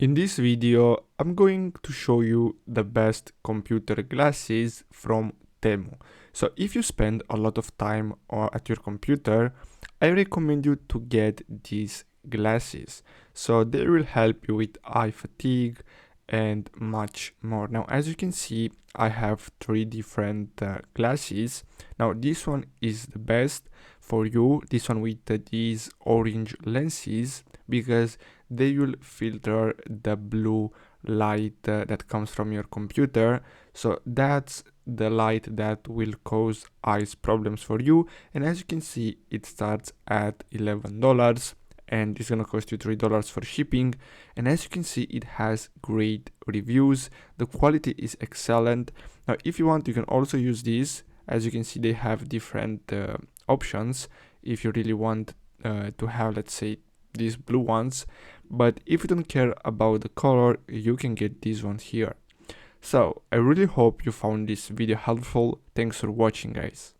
In this video, I'm going to show you the best computer glasses from Temu. So if you spend a lot of time at your computer, I recommend you to get these glasses. So they will help you with eye fatigue and much more. Now, as you can see, I have three different glasses. Now, this one is the best for you. This one with these orange lenses, because they will filter the blue light that comes from your computer. So that's the light that will cause eyes problems for you. And as you can see, it starts at $11 and it's gonna cost you $3 for shipping. And as you can see, it has great reviews. The quality is excellent. Now if you want, you can also use these. As you can see, they have different options if you really want to have, let's say, these blue ones. But if you don't care about the color, you can get these ones here. So I really hope you found this video helpful. Thanks for watching, guys.